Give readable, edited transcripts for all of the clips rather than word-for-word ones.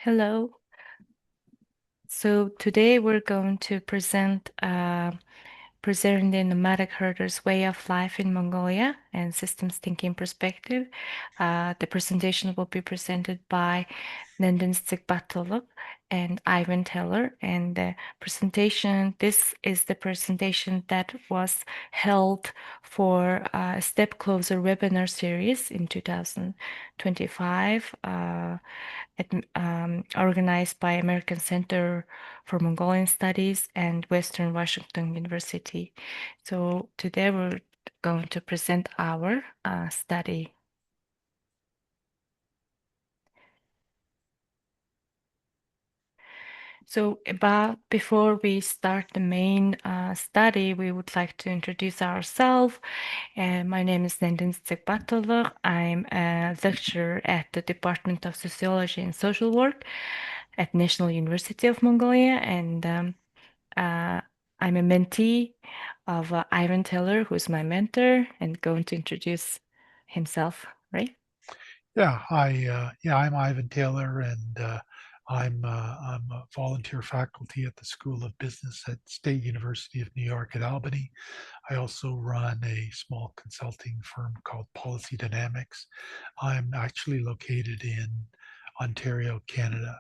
Hello. So today we're going to present the nomadic herders' way of life in Mongolia and systems thinking perspective. The presentation will be presented by Nandintsetseg Battulga and Ivan Teller. And this is the presentation that was held for A Steppe Closer webinar series in 2025. Organized by American Center for Mongolian Studies and Western Washington University. So today we're going to present our study. So before we start the main study, we would like to introduce ourselves. My name is Nandintsetseg Battulga. I'm a lecturer at the Department of Sociology and Social Work at National University of Mongolia, and I'm a mentee of Ivan Teller, who's my mentor, and going to introduce himself, right? I'm Ivan Taylor, and I'm a volunteer faculty at the School of Business at State University of New York at Albany. I also run a small consulting firm called Policy Dynamics. I'm actually located in Ontario, Canada.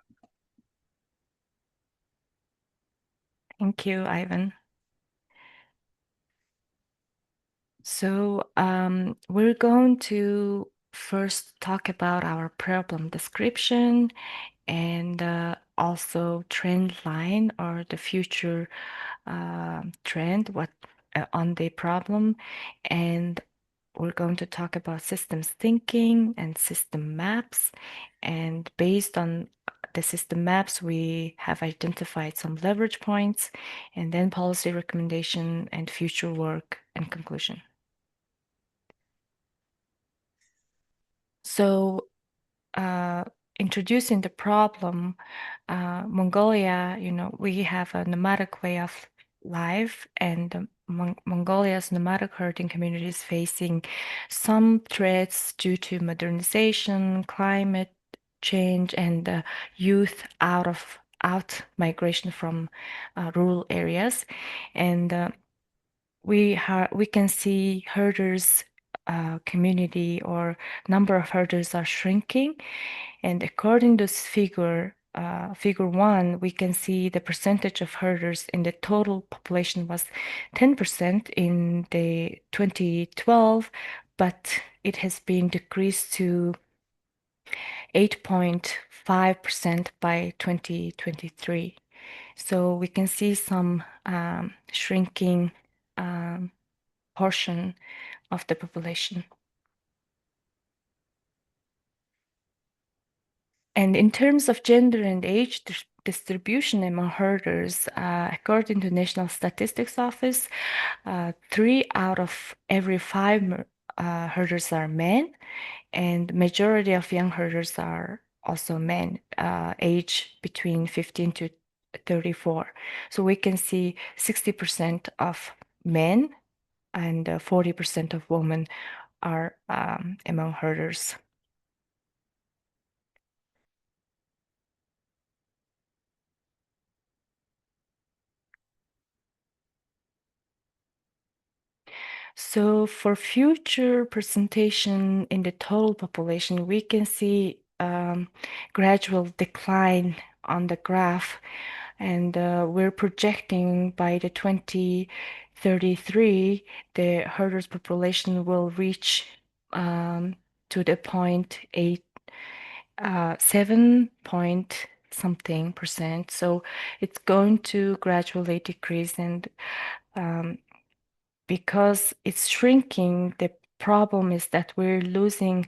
Thank you, Ivan. So we're going to first talk about our problem description and also trend line or the future trend what on the problem, and we're going to talk about systems thinking and system maps. And based on the system maps, we have identified some leverage points and then policy recommendation and future work and conclusion. So introducing the problem, Mongolia, we have a nomadic way of life, and Mongolia's nomadic herding community is facing some threats due to modernization, climate change, and youth out migration from rural areas. And we can see herders community or number of herders are shrinking, and according to this figure 1, we can see the percentage of herders in the total population was 10% in the 2012, but it has been decreased to 8.5% by 2023. So we can see some shrinking portion of the population. And in terms of gender and age distribution among herders, according to National Statistics Office, 3 out of every 5 herders are men, and majority of young herders are also men, age between 15 to 34. So we can see 60% of men and 40% of women are among herders. So for future presentation in the total population, we can see gradual decline on the graph, and we're projecting by the 2033, the herders population will reach to the 7 point something percent. So it's going to gradually decrease, and because it's shrinking, the problem is that we're losing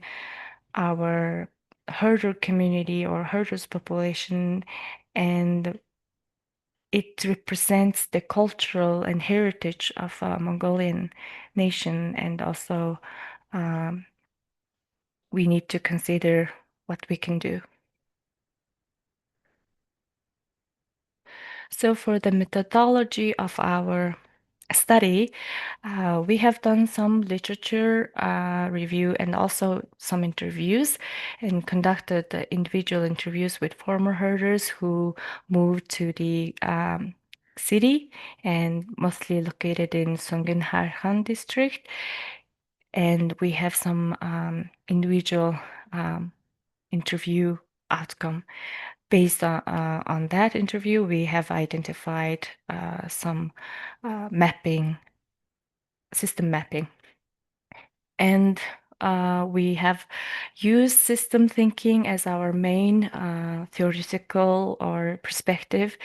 our herder community or herders population, and it represents the cultural and heritage of a Mongolian nation, and also we need to consider what we can do. So for the methodology of our study, we have done some literature review and also some interviews and conducted individual interviews with former herders who moved to the city and mostly located in Songkran district. And we have some individual interview outcome. Based on that interview, we have identified some mapping, system mapping. And we have used system thinking as our main theoretical or perspective,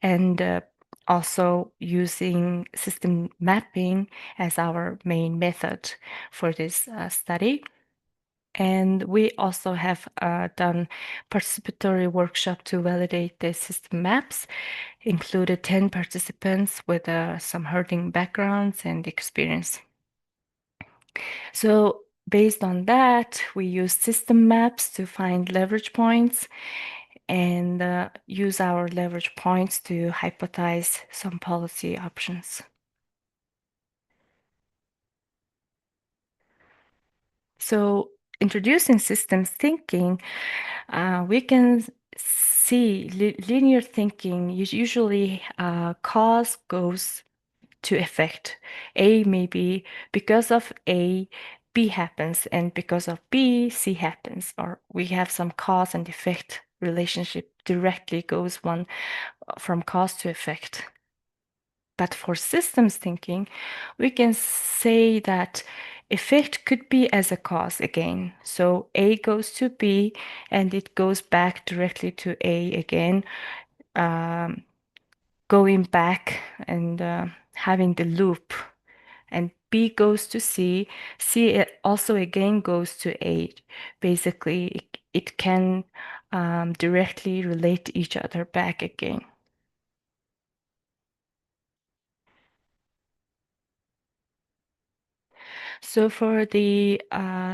and also using system mapping as our main method for this study. And we also have done participatory workshop to validate the system maps, included 10 participants with some herding backgrounds and experience. So based on that, we use system maps to find leverage points and use our leverage points to hypothesize some policy options. So introducing systems thinking, we can see linear thinking usually cause goes to effect. A maybe because of A, B happens, and because of B, C happens, or we have some cause and effect relationship directly goes one from cause to effect. But for systems thinking, we can say that effect could be as a cause again. So A goes to B and it goes back directly to A again, going back and having the loop. And B goes to C. C also again goes to A. Basically, it can directly relate to each other back again. So for the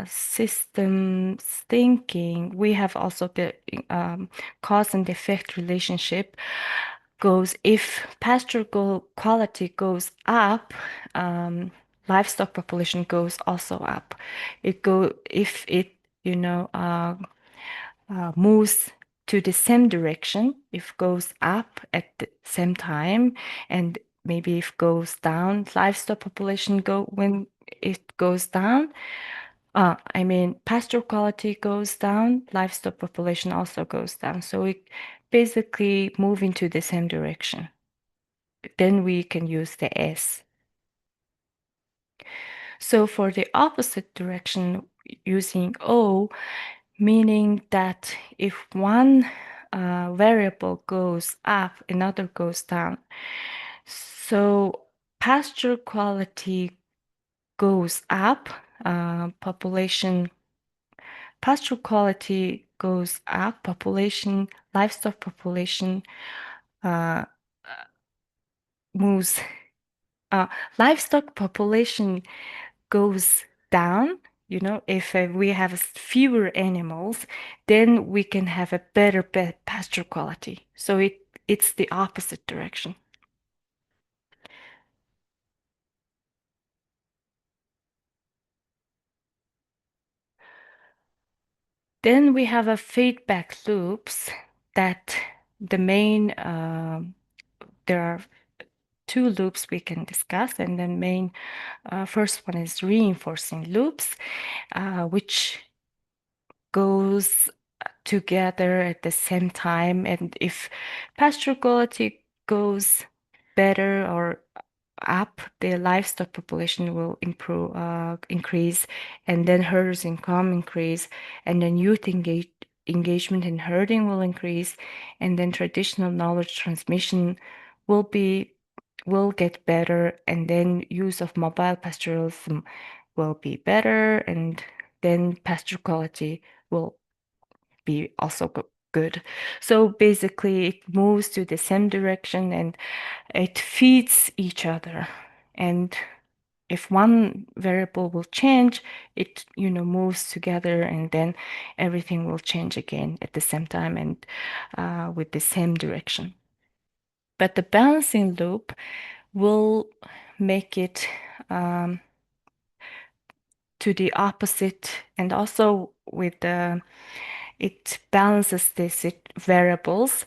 systems thinking, we have also the cause and effect relationship goes if pastoral quality goes up, livestock population goes also up. It go if it moves to the same direction, if goes up at the same time, and maybe if goes down, livestock population go when it goes down. I mean, pasture quality goes down, livestock population also goes down. So it basically move into the same direction. Then we can use the S. So for the opposite direction, using O, meaning that if one variable goes up, another goes down. So pasture quality goes up, pasture quality goes up, livestock population uh, moves, livestock population goes down. If we have fewer animals, then we can have a better pasture quality. So it's the opposite direction. Then we have a feedback loops that the main, there are two loops we can discuss, and the main first one is reinforcing loops, which goes together at the same time. And if pasture quality goes better or up, the livestock population will increase, and then herders' income increase, and then engagement in herding will increase, and then traditional knowledge transmission will get better, and then use of mobile pastoralism will be better, and then pasture quality will be also good. So basically, it moves to the same direction and it feeds each other. And if one variable will change, it moves together, and then everything will change again at the same time and with the same direction. But the balancing loop will make it to the opposite, and also with the it balances these variables.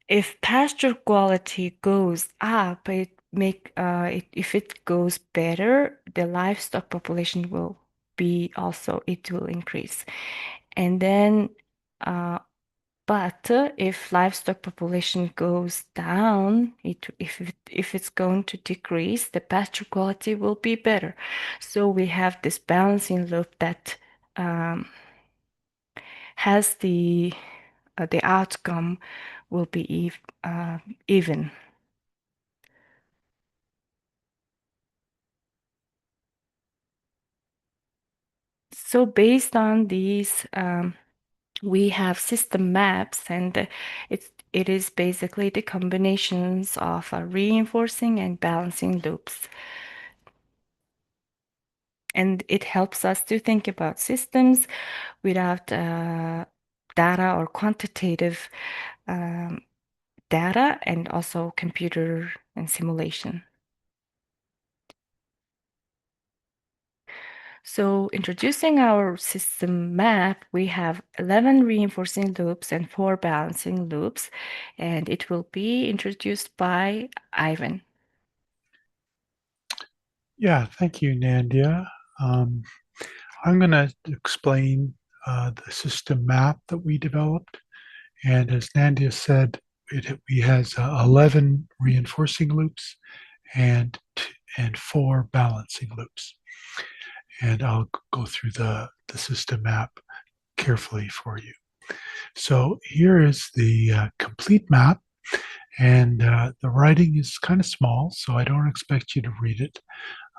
If pasture quality goes up, if it goes better, the livestock population will be also it will increase. And then but if livestock population goes down, if it's going to decrease, the pasture quality will be better. So we have this balancing loop that has the outcome will be even. So based on these, we have system maps, and it is basically the combinations of reinforcing and balancing loops. And it helps us to think about systems without data or quantitative um, data, and also computer and simulation. So introducing our system map, we have 11 reinforcing loops and 4 balancing loops, and it will be introduced by Ivan. Yeah, thank you, Nandia. I'm going to explain the system map that we developed. And as Nandia said, we has 11 reinforcing loops and 4 balancing loops. And I'll go through the system map carefully for you. So here is the complete map, and the writing is kind of small, so I don't expect you to read it.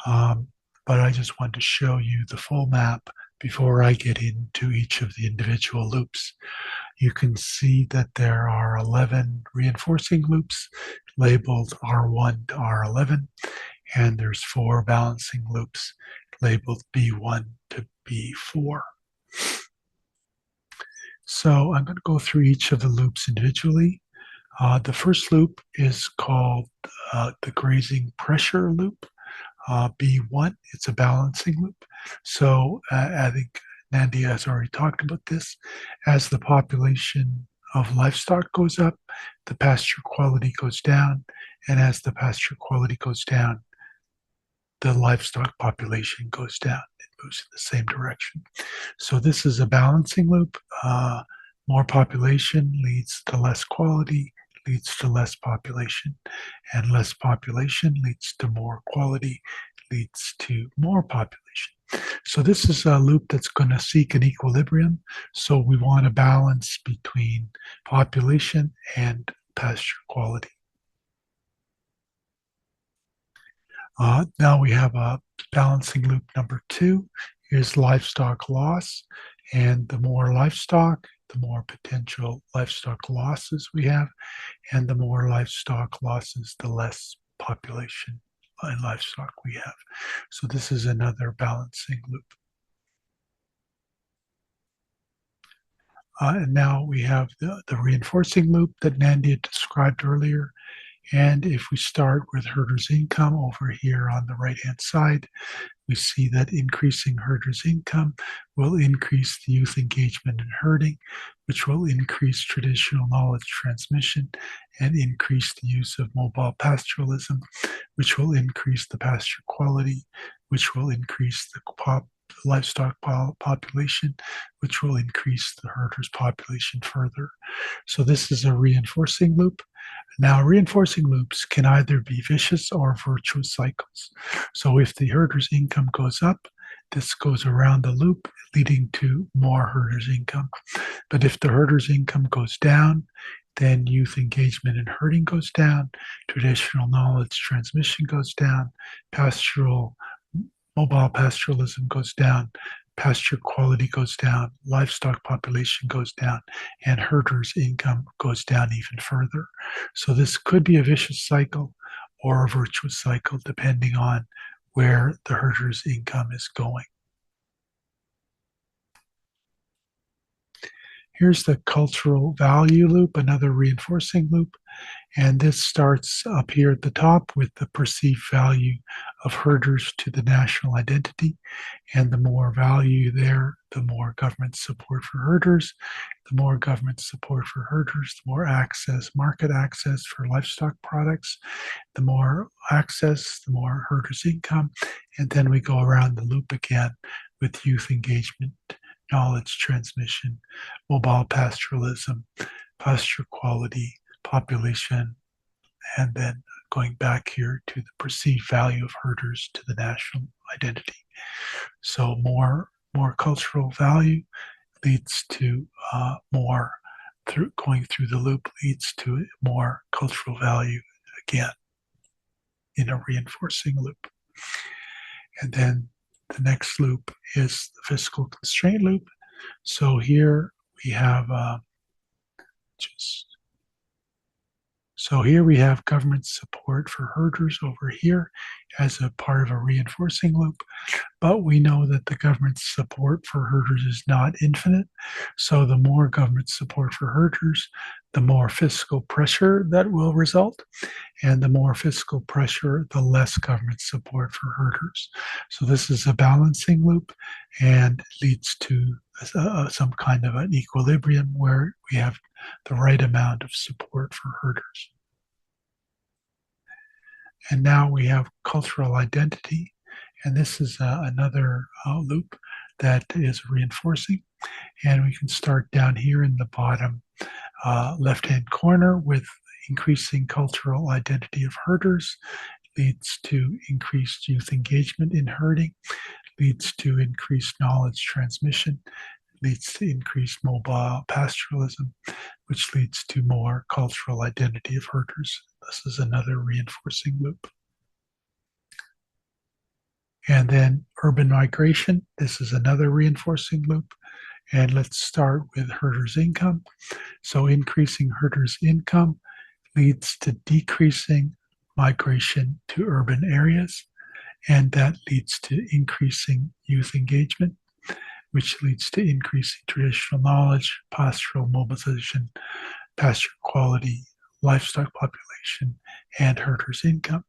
But I just want to show you the full map before I get into each of the individual loops. You can see that there are 11 reinforcing loops labeled R1 to R11, and there's 4 balancing loops labeled B1 to B4. So I'm going to go through each of the loops individually. The first loop is called the grazing pressure loop. B1, it's a balancing loop. So I think Nandia has already talked about this. As the population of livestock goes up, the pasture quality goes down. And as the pasture quality goes down, the livestock population goes down. It moves in the same direction. So this is a balancing loop. More population leads to less quality, leads to less population, and less population leads to more quality, leads to more population. So this is a loop that's going to seek an equilibrium. So we want a balance between population and pasture quality. Now we have a balancing loop number 2 is livestock loss. And the more livestock, the more potential livestock losses we have. And the more livestock losses, the less population and livestock we have. So this is another balancing loop. And now we have the reinforcing loop that Nandia described earlier. And if we start with herders' income over here on the right-hand side, we see that increasing herders' income will increase the youth engagement in herding, which will increase traditional knowledge transmission and increase the use of mobile pastoralism, which will increase the pasture quality, which will increase the livestock population, which will increase the herders' population further. So this is a reinforcing loop. Now, reinforcing loops can either be vicious or virtuous cycles. So if the herder's income goes up, this goes around the loop, leading to more herder's income. But if the herder's income goes down, then youth engagement in herding goes down, traditional knowledge transmission goes down, mobile pastoralism goes down, pasture quality goes down, livestock population goes down, and herders' income goes down even further. So this could be a vicious cycle or a virtuous cycle, depending on where the herder's income is going. Here's the cultural value loop, another reinforcing loop. And this starts up here at the top with the perceived value of herders to the national identity. And the more value there, the more government support for herders. The more government support for herders, the more access, market access for livestock products. The more access, the more herders' income. And then we go around the loop again with youth engagement, knowledge transmission, mobile pastoralism, pasture quality, population, and then going back here to the perceived value of herders to the national identity. So more cultural value leads to more through going through the loop leads to more cultural value again in a reinforcing loop. And then the next loop is the fiscal constraint loop. So here we have here we have government support for herders over here as a part of a reinforcing loop. But we know that the government's support for herders is not infinite. So the more government support for herders, the more fiscal pressure that will result. And the more fiscal pressure, the less government support for herders. So this is a balancing loop and leads to some kind of an equilibrium where we have the right amount of support for herders. And now we have cultural identity. And this is another loop that is reinforcing. And we can start down here in the bottom left-hand corner with increasing cultural identity of herders, leads to increased youth engagement in herding, leads to increased knowledge transmission, leads to increased mobile pastoralism, which leads to more cultural identity of herders. This is another reinforcing loop. And then urban migration, this is another reinforcing loop. And let's start with herders' income. So increasing herders' income leads to decreasing migration to urban areas, and that leads to increasing youth engagement, which leads to increasing traditional knowledge, pastoral mobilization, pasture quality, livestock population, and herders' income.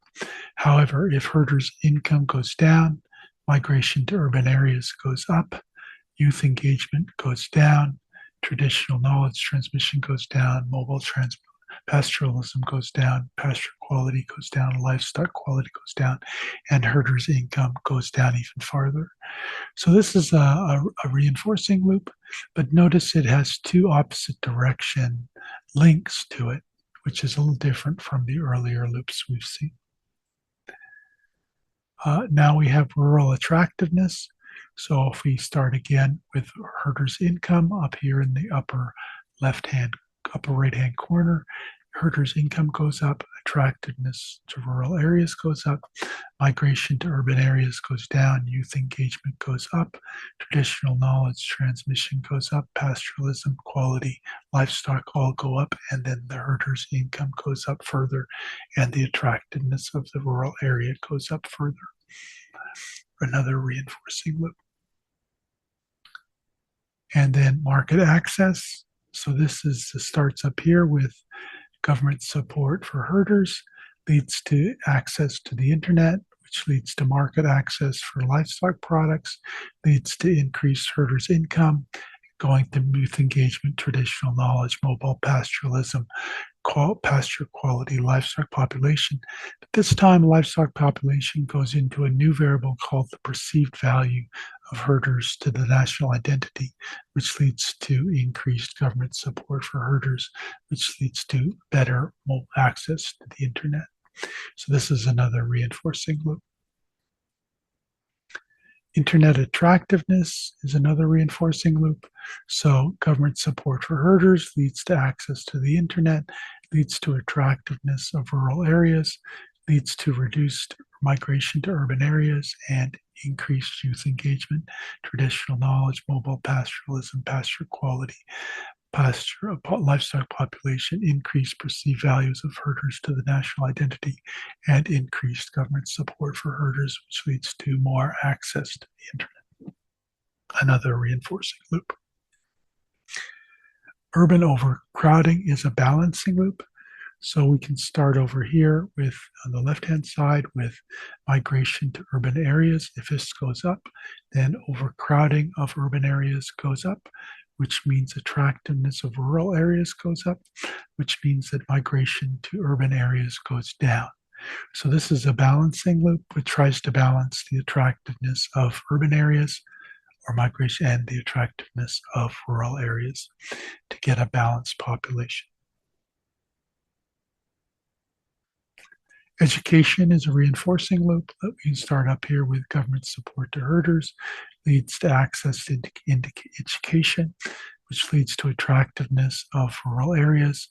However, if herders' income goes down, migration to urban areas goes up, youth engagement goes down, traditional knowledge transmission goes down, pastoralism goes down, pasture quality goes down, livestock quality goes down, and herders' income goes down even farther. So this is a reinforcing loop, but notice it has two opposite direction links to it, which is a little different from the earlier loops we've seen. Now we have rural attractiveness. So if we start again with herders' income up here in the upper right-hand corner, herders' income goes up, attractiveness to rural areas goes up, migration to urban areas goes down, youth engagement goes up, traditional knowledge transmission goes up, pastoralism, quality, livestock all go up, and then the herders' income goes up further, and the attractiveness of the rural area goes up further. Another reinforcing loop. And then market access. So this starts up here with government support for herders, leads to access to the internet, which leads to market access for livestock products, leads to increased herders' income, going to youth engagement, traditional knowledge, mobile pastoralism, pasture quality, livestock population. But this time, livestock population goes into a new variable called the perceived value of herders to the national identity, which leads to increased government support for herders, which leads to better access to the internet. So this is another reinforcing loop. Internet attractiveness is another reinforcing loop. So government support for herders leads to access to the internet, leads to attractiveness of rural areas, leads to reduced migration to urban areas, and increased youth engagement, traditional knowledge, mobile pastoralism, pasture quality, livestock population, increased perceived values of herders to the national identity, and increased government support for herders, which leads to more access to the internet. Another reinforcing loop. Urban overcrowding is a balancing loop. So we can start over here with, on the left-hand side, with migration to urban areas. If this goes up, then overcrowding of urban areas goes up, which means attractiveness of rural areas goes up, which means that migration to urban areas goes down. So this is a balancing loop which tries to balance the attractiveness of urban areas or migration and the attractiveness of rural areas to get a balanced population. Education is a reinforcing loop that we can start up here with government support to herders, leads to access to education, which leads to attractiveness of rural areas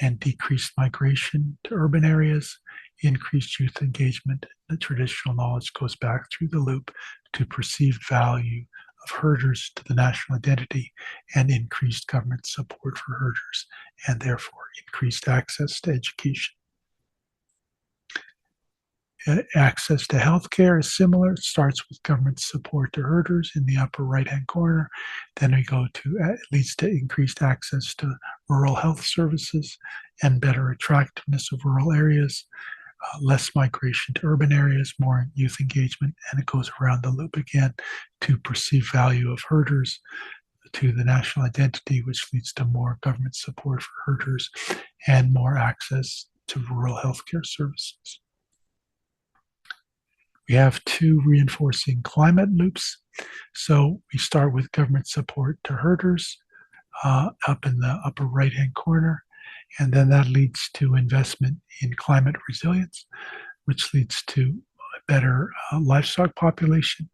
and decreased migration to urban areas, increased youth engagement. The traditional knowledge goes back through the loop to perceived value of herders to the national identity and increased government support for herders and therefore increased access to education. Access to healthcare is similar. It starts with government support to herders in the upper right-hand corner. Then we go to, it leads to increased access to rural health services and better attractiveness of rural areas, less migration to urban areas, more youth engagement, and it goes around the loop again to perceived value of herders to the national identity, which leads to more government support for herders and more access to rural healthcare services. We have two reinforcing climate loops. So we start with government support to herders up in the upper right-hand corner, and then that leads to investment in climate resilience, which leads to a better livestock population,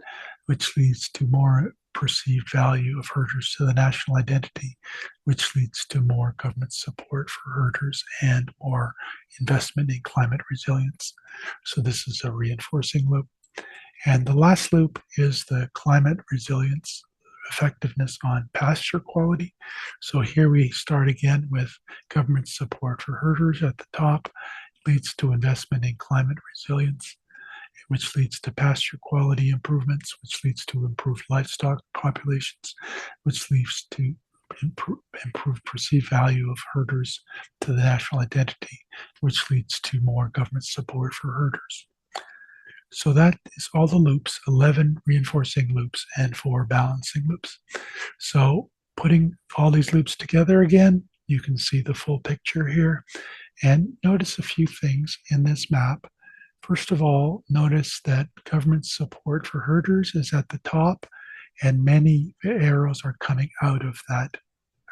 which leads to more perceived value of herders to the national identity, which leads to more government support for herders and more investment in climate resilience. So this is a reinforcing loop. And the last loop is the climate resilience effectiveness on pasture quality. So here we start again with government support for herders at the top, leads to investment in climate resilience, which leads to pasture quality improvements, which leads to improved livestock populations, which leads to improved perceived value of herders to the national identity, which leads to more government support for herders. So that is all the loops, 11 reinforcing loops and 4 balancing loops. So putting all these loops together again, you can see the full picture here. And notice a few things in this map. First of all, notice that government support for herders is at the top, and many arrows are coming out of that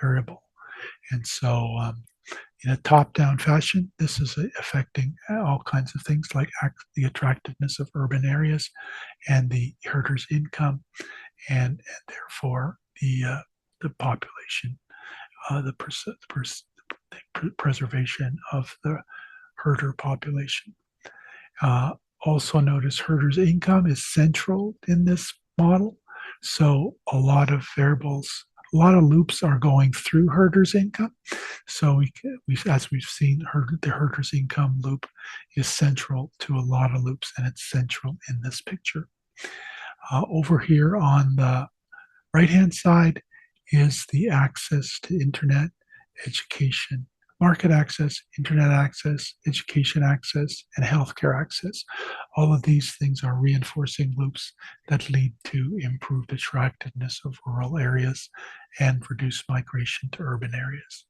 variable. And so in a top-down fashion, this is affecting all kinds of things like the attractiveness of urban areas and the herders' income, and therefore the population, the preservation of the herder population. Also notice herders' income is central in this model. So a lot of variables, a lot of loops are going through herders' income. So as we've seen, the herders' income loop is central to a lot of loops, and it's central in this picture. Over here on the right-hand side is the access to internet, education, market access, internet access, education access, and healthcare access. All of these things are reinforcing loops that lead to improved attractiveness of rural areas and reduced migration to urban areas.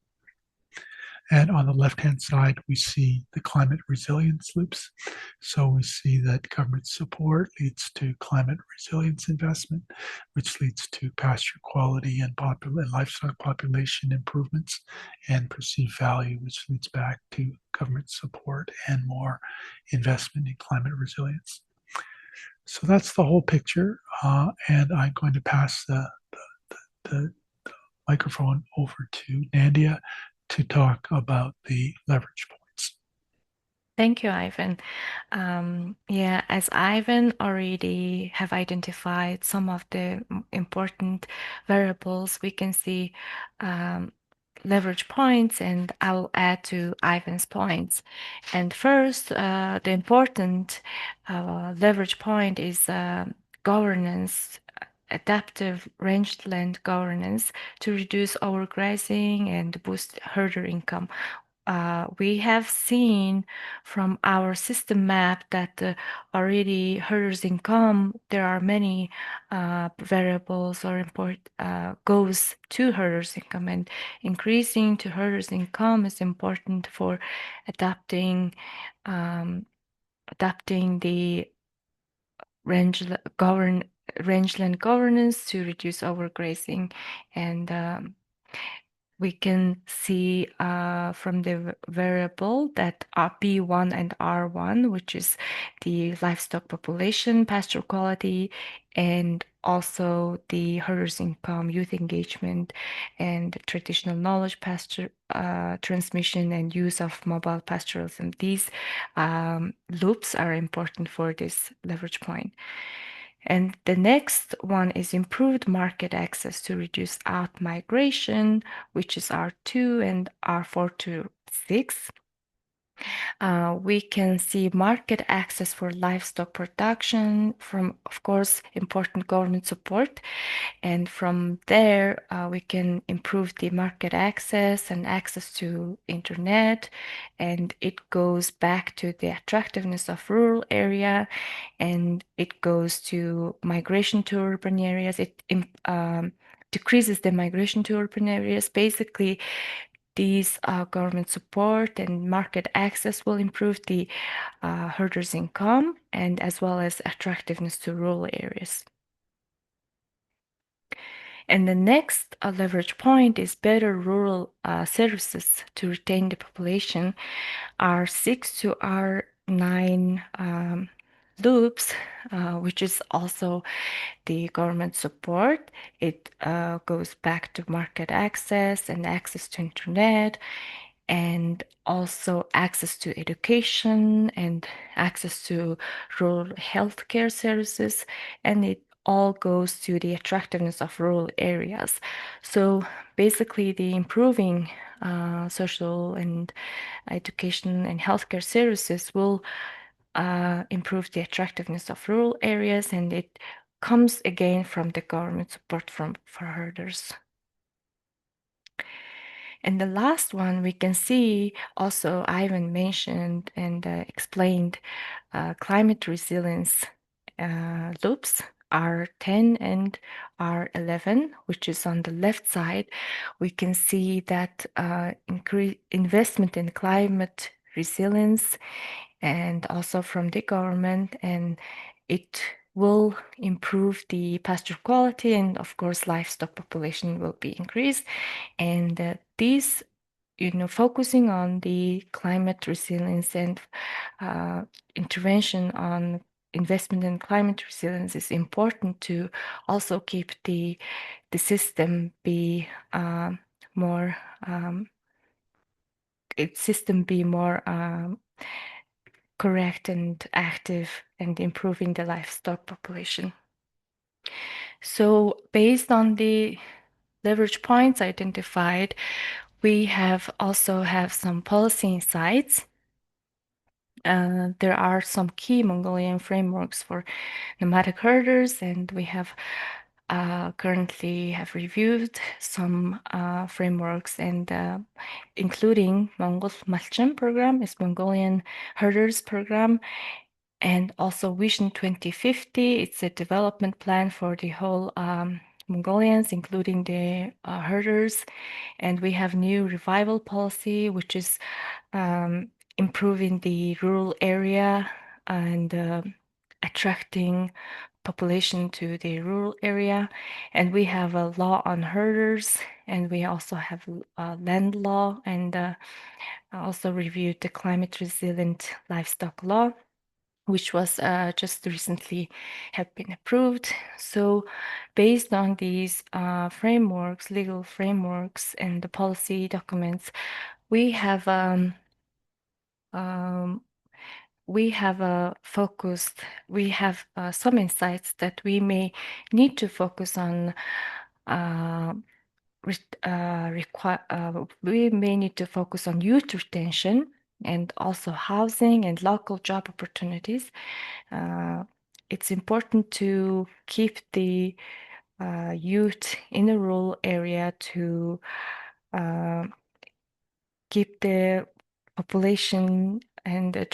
And on the left-hand side, we see the climate resilience loops. So we see that government support leads to climate resilience investment, which leads to pasture quality and livestock population improvements and perceived value, which leads back to government support and more investment in climate resilience. So that's the whole picture. And I'm going to pass the microphone over to Nandia to talk about the leverage points. Thank you, Ivan. Yeah, as Ivan already have identified some of the important variables, we can see leverage points, and I'll add to Ivan's points. And first, the important leverage point is governance, adaptive rangeland governance to reduce overgrazing and boost herder income. we have seen from our system map that already herders income, there are many variables or goes to herders income, and increasing to herders income is important for adapting um, adapting the rangeland governance to reduce overgrazing. And we can see from the variable that B1 and R1, which is the livestock population, pasture quality, and also the herders' income, youth engagement, and traditional knowledge pasture transmission and use of mobile pastoralism. These loops are important for this leverage point. And the next one is improved market access to reduce out migration, which is R2 and R4 to 6. We can see market access for livestock production from, of course, important government support. And from there, we can improve the market access and access to internet. And it goes back to the attractiveness of rural area, and it goes to migration to urban areas. It decreases the migration to urban areas. Basically, these government support and market access will improve the herders' income and as well as attractiveness to rural areas. And the next leverage point is better rural services to retain the population. R6 to R9 loops, which is also the government support. It goes back to market access and access to internet, and also access to education and access to rural healthcare services. And it all goes to the attractiveness of rural areas. So basically, the improving social and education and healthcare services will improve the attractiveness of rural areas, and it comes again from the government support for herders. And the last one we can see also Ivan mentioned and explained climate resilience loops R10 and R11, which is on the left side. We can see that investment in climate resilience and also from the government, and it will improve the pasture quality, and of course livestock population will be increased. And these, focusing on the climate resilience and intervention on investment in climate resilience is important to also keep the system be more correct and active and improving the livestock population. So based on the leverage points identified, we also have some policy insights. There are some key Mongolian frameworks for nomadic herders, and we have currently have reviewed some frameworks, and including Mongol Malchim program is Mongolian herders program, and also Vision 2050. It's a development plan for the whole Mongolians, including the herders. And we have new revival policy, which is improving the rural area and attracting population to the rural area. And we have a law on herders, and we also have a land law, and also reviewed the climate resilient livestock law, which was just recently have been approved. So based on these frameworks, legal frameworks, and the policy documents, we have um, we have some insights that we may need to focus on. We may need to focus on youth retention and also housing and local job opportunities. It's important to keep the youth in a rural area to keep the population and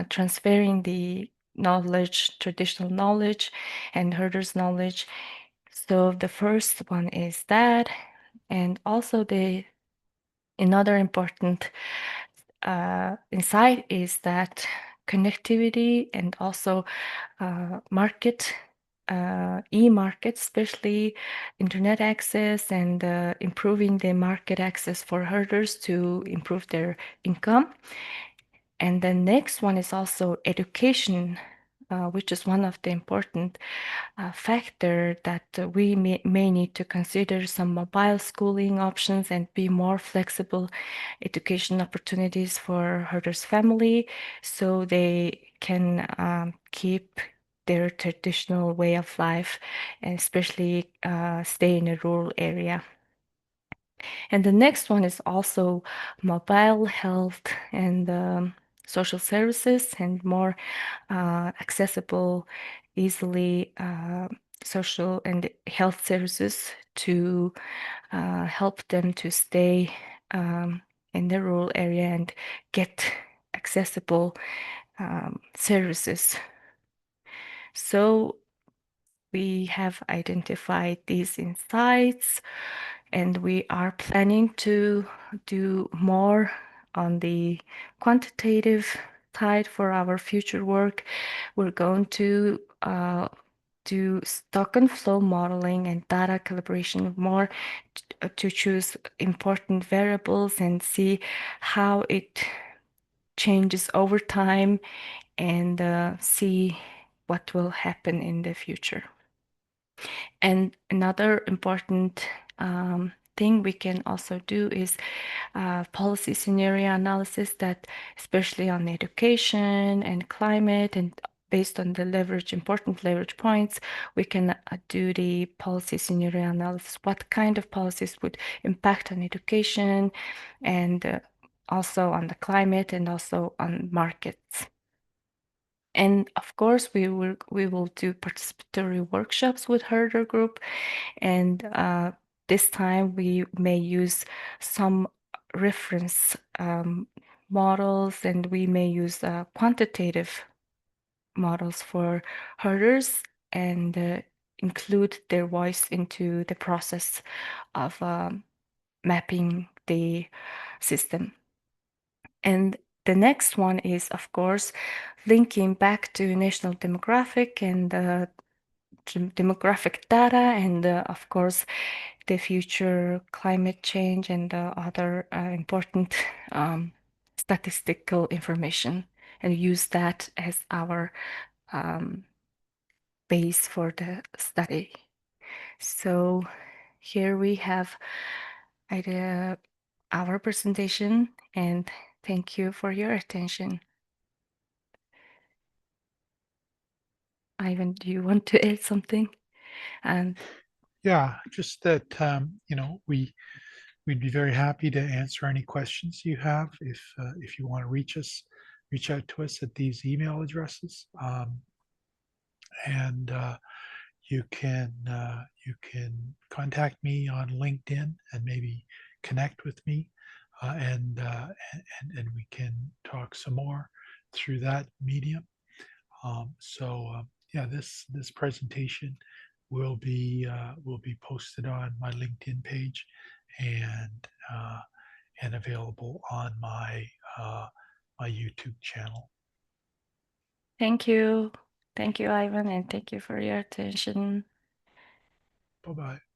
transferring the knowledge, traditional knowledge and herders' knowledge. So the first one is that, and also another important insight is that connectivity and also market, e-markets, especially internet access and improving the market access for herders to improve their income. And the next one is also education, which is one of the important factor that we may need to consider some mobile schooling options and be more flexible education opportunities for herders' family so they can keep their traditional way of life, and especially stay in a rural area. And the next one is also mobile health and social services and more accessible, easily social and health services to help them to stay in the rural area and get accessible services. So we have identified these insights and we are planning to do more on the quantitative side for our future work. We're going to do stock and flow modeling and data calibration more to choose important variables and see how it changes over time and see what will happen in the future. And another important thing we can also do is policy scenario analysis that especially on education and climate and based on the important leverage points, we can do the policy scenario analysis. What kind of policies would impact on education and also on the climate and also on markets. And of course, we will do participatory workshops with herder group, and this time we may use some reference models, and we may use quantitative models for herders and include their voice into the process of mapping the system. And the next one is, of course, linking back to national demographic and demographic data and, of course, the future climate change and other important statistical information, and use that as our base for the study. So here we have our presentation, and thank you for your attention. Ivan, do you want to add something? And Yeah, just that we'd be very happy to answer any questions you have. If you want to reach out to us at these email addresses, and you can contact me on LinkedIn and maybe connect with me, and we can talk some more through that medium. Yeah, this presentation will be posted on my LinkedIn page and and available on my YouTube channel. thank you. Thank you, Ivan, and thank you for your attention. Bye bye.